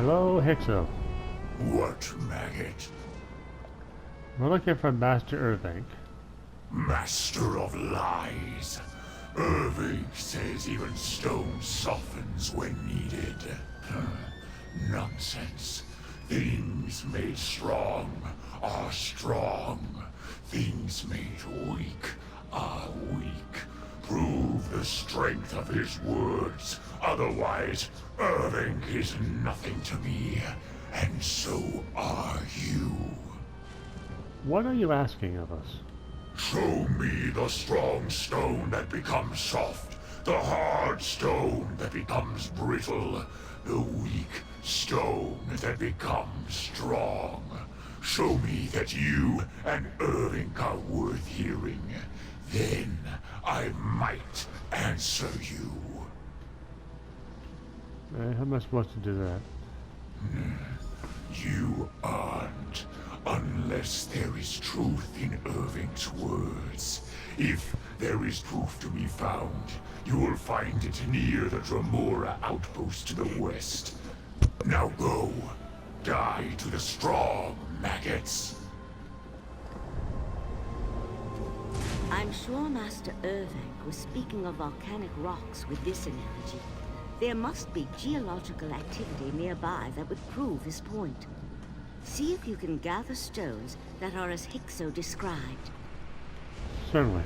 Hello, Hixo. What, maggot? We're looking for Master Irving. Master of lies. Irving says even stone softens when needed. Nonsense. Things made strong are strong. Things made weak are weak. Prove the strength of his words. Otherwise, Irving is nothing to me. And so are you. What are you asking of us? Show me the strong stone that becomes soft, the hard stone that becomes brittle, the weak stone that becomes strong. Show me that you and Irving are worth hearing. Then I might answer you. How am I supposed to do that? You aren't, unless there is truth in Irving's words. If there is proof to be found, you will find it near the Dremora outpost to the west. Now go. Die to the strong, maggots. I'm sure Master Irving was speaking of volcanic rocks with this analogy. There must be geological activity nearby that would prove his point. See if you can gather stones that are as Hixo described. Certainly.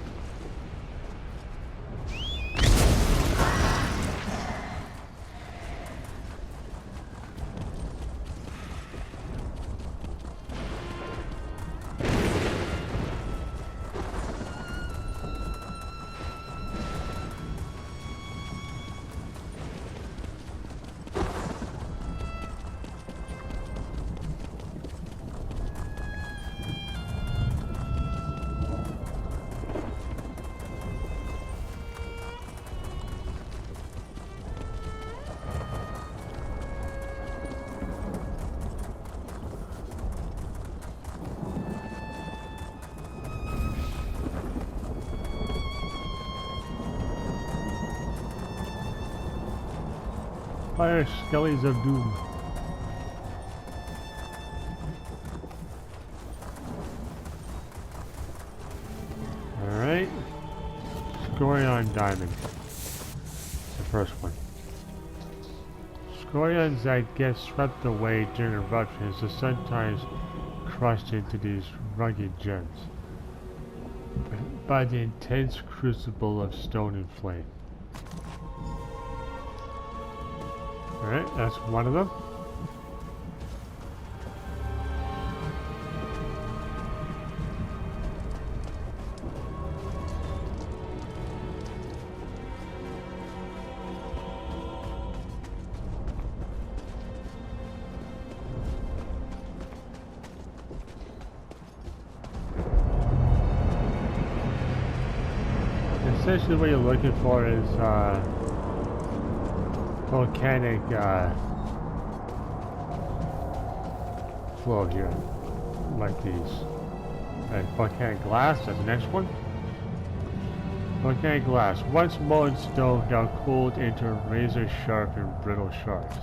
Fire skellies of doom. Alright. Scorion diamond. The first one. Scorions that get swept away during eruptions are sometimes crushed into these rugged gems by the intense crucible of stone and flame. Alright, that's one of them. Essentially what you're looking for is volcanic flow here, like these. Volcanic glass, that's the next one. Volcanic glass. Once molten stone now cooled into razor sharp and brittle shards.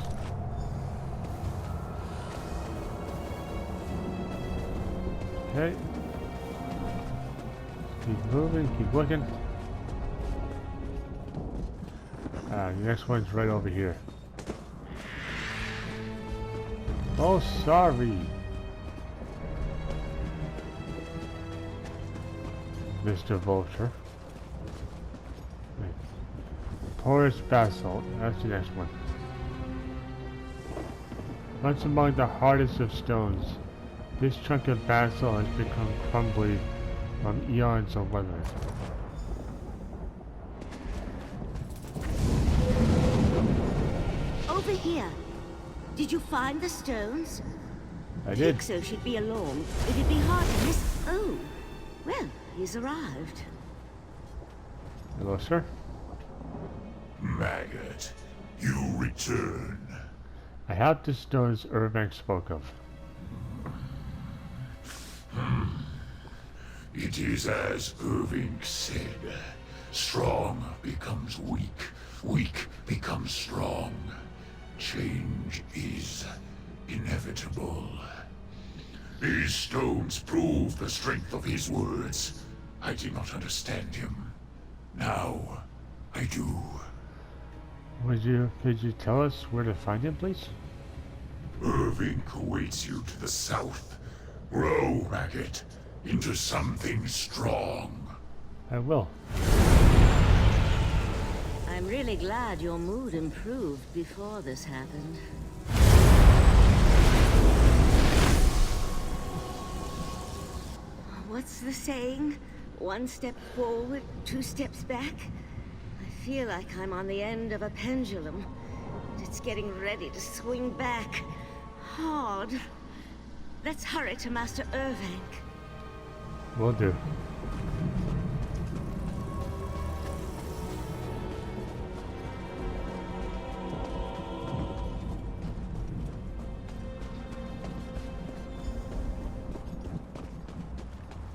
Okay. Keep moving, keep looking. The next one's right over here. Oh, sorry. Mr. Vulture. Porous basalt. That's the next one. Once among the hardest of stones, this chunk of basalt has become crumbly from eons of weathering. Over here. Did you find the stones? I did. Hixo should be along. It'd be hard to miss. Oh, well, he's arrived. Hello, sir. Maggot, you return. I have the stones Irving spoke of. It is as Irving said. Strong becomes weak. Weak becomes strong. Change is inevitable. These stones prove the strength of his words. I did not understand him. Now, I do. Could you tell us where to find him, please? Irving awaits you to the south. Grow, maggot, into something strong. I will. I'm really glad your mood improved before this happened. What's the saying? 1 step forward, 2 steps back? I feel like I'm on the end of a pendulum. It's getting ready to swing back. Hard. Let's hurry to Master Irving. Will do.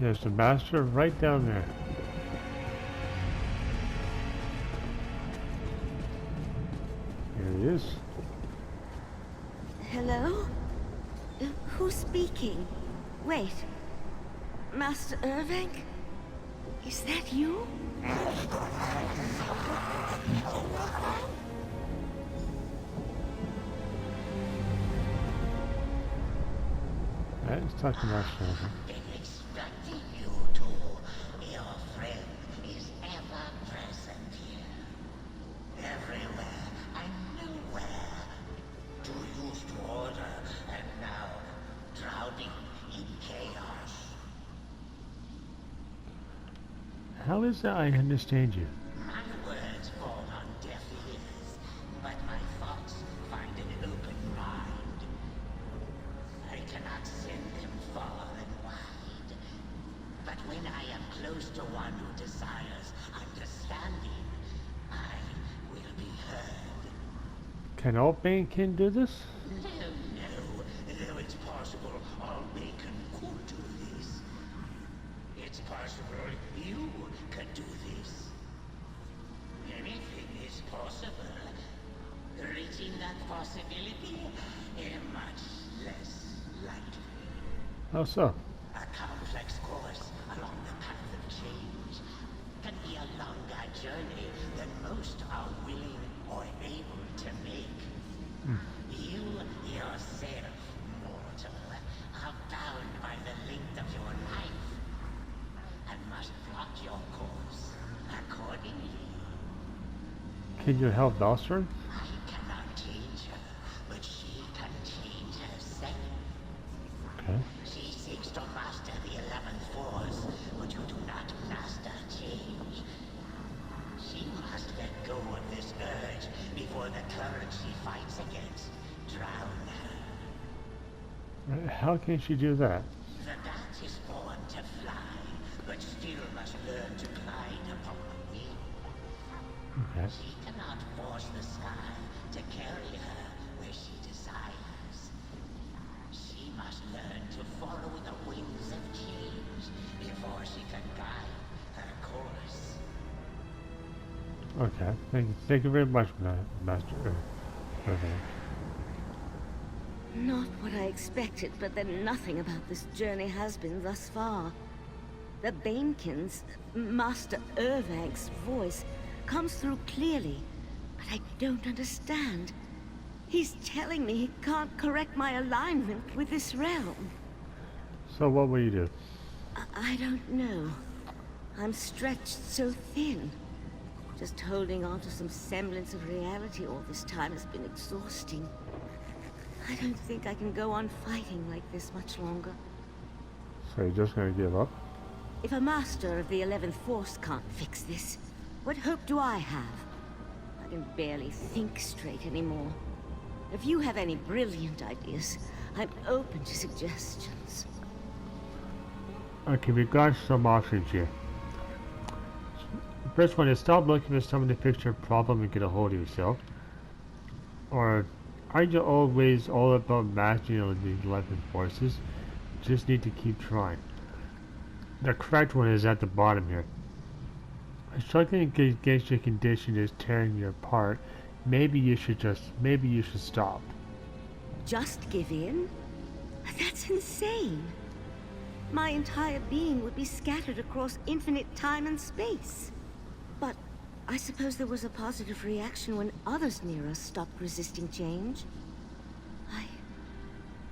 There's the master right down there. Here he is. Hello? Who's speaking? Wait. Master Irving? Is that you? Let's talk to Master Irving. How is that I understand you? My words fall on deaf ears, but my thoughts find an open mind. I cannot send them far and wide, but when I am close to one who desires understanding, I will be heard. Can all Bankin do this? No, though it's possible all bacon could do this. It's possible you could do this. Anything is possible. Reaching that possibility is much less likely. How so? A complex course along the path of change can be a longer journey than most are willing or able to make. You yourself, mortal, are bound by the length of your life and must plot your course accordingly. Can you help Elsweyr? I cannot change her, but she can change herself. Okay. She seeks to master the 11th force, but you do not master change. She must let go of this urge before the current she fights against drown her. How can she do that? The bat is born to fly, but still must learn to glide upon the wing. Okay. She cannot force the sky to carry her where she desires. She must learn to follow the wings of change before she can guide her course. Okay. Thank you very much, Master Irving. Not what I expected, but then nothing about this journey has been thus far. The Banekin's, Master Irving's voice comes through clearly, but I don't understand. He's telling me he can't correct my alignment with this realm. So what will you do? I don't know. I'm stretched so thin. Just holding on to some semblance of reality all this time has been exhausting. I don't think I can go on fighting like this much longer. So you're just gonna give up? If a master of the 11th Force can't fix this, what hope do I have? I can barely think straight anymore. If you have any brilliant ideas, I'm open to suggestions. Okay, we've got some options here. The first one is stop looking for someone to fix your problem and get a hold of yourself. Or, are you always all about mastering the 11 forces? Just need to keep trying. The correct one is at the bottom here. Struggling against your condition is tearing you apart. Maybe you should stop. just give in? That's insane. My entire being would be scattered across infinite time and space. But I suppose there was a positive reaction when others near us stopped resisting change.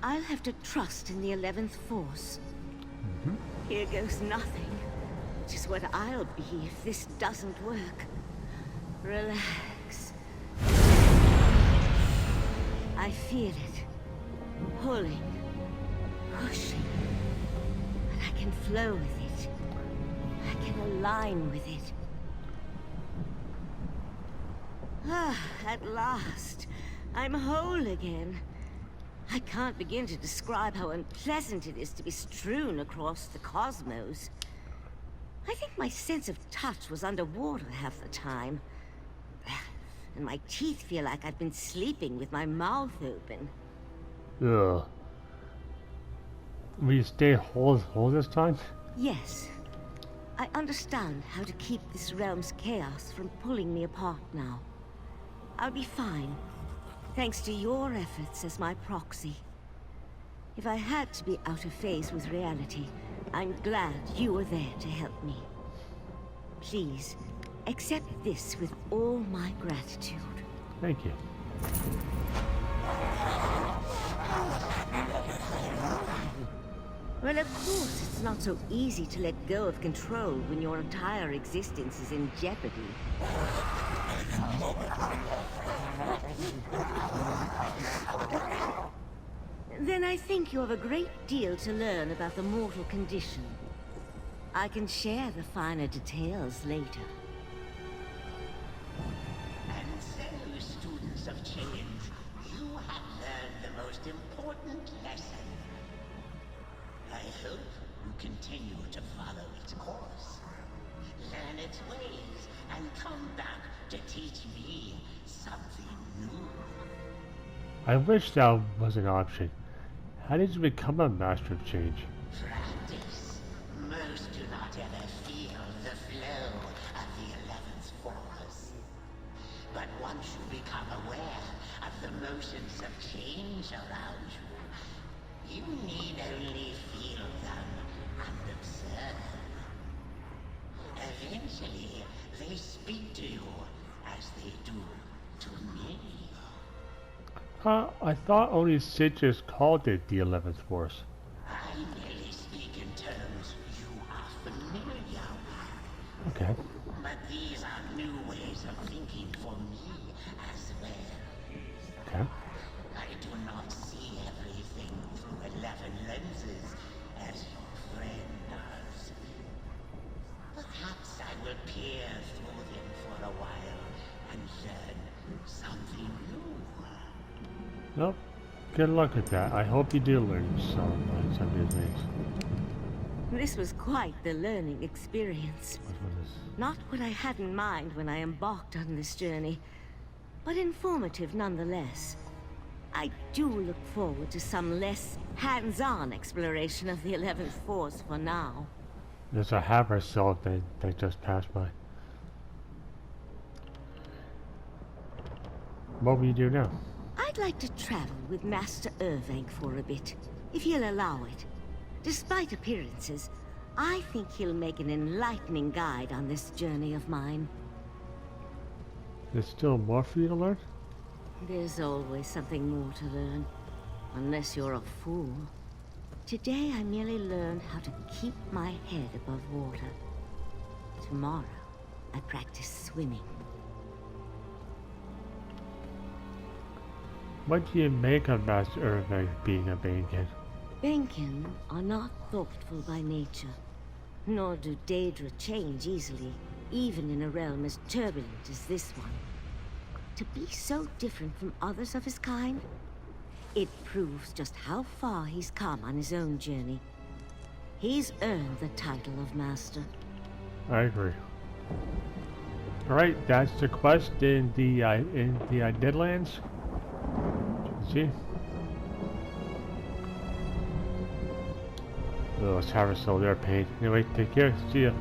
I'll have to trust in the 11th Force. Here goes nothing. Which is what I'll be if this doesn't work. Relax. I feel it. Pulling. Pushing. But I can flow with it. I can align with it. Ah, at last. I'm whole again. I can't begin to describe how unpleasant it is to be strewn across the cosmos. I think my sense of touch was underwater half the time. And my teeth feel like I've been sleeping with my mouth open. Ugh. Will you stay whole this time? Yes. I understand how to keep this realm's chaos from pulling me apart now. I'll be fine. Thanks to your efforts as my proxy. If I had to be out of phase with reality, I'm glad you were there to help me. Please, accept this with all my gratitude. Thank you. Well, of course, it's not so easy to let go of control when your entire existence is in jeopardy. Then I think you have a great deal to learn about the mortal condition. I can share the finer details later. And so, students of change, you have learned the most important lesson. I hope you continue to follow its course, learn its ways, and come back to teach me something new. I wish that was an option. How did you become a master of change? Practice. Most do not ever feel the flow of the 11th Force. But once you become aware of the motions of change around you, you need only feel them and observe. Eventually, they speak to you as they do to me. I thought only Psijic called it the 11th Force. I merely speak in terms you are familiar with. Okay. But these are new ways of thinking for me as well. Okay. I do not see everything through 11 lenses as your friend does. Perhaps I will peer through them for a while and learn something new. Well, good luck with that. I hope you do learn some new things. This was quite the learning experience. What was this? Not what I had in mind when I embarked on this journey, but informative nonetheless. I do look forward to some less hands-on exploration of the 11th Force for now. There's a hammer cell that just passed by. What will you do now? I'd like to travel with Master Irving for a bit, if he'll allow it. Despite appearances, I think he'll make an enlightening guide on this journey of mine. There's still more for you to learn? There's always something more to learn, unless you're a fool. Today I merely learned how to keep my head above water. Tomorrow, I practice swimming. What do you make of Master Irving being a Bankin? Bankin are not thoughtful by nature, nor do Daedra change easily, even in a realm as turbulent as this one. To be so different from others of his kind, it proves just how far he's come on his own journey. He's earned the title of Master. I agree. Alright, that's the quest in the Deadlands. See? Oh, it's having so their pain. Anyway, take care. See ya.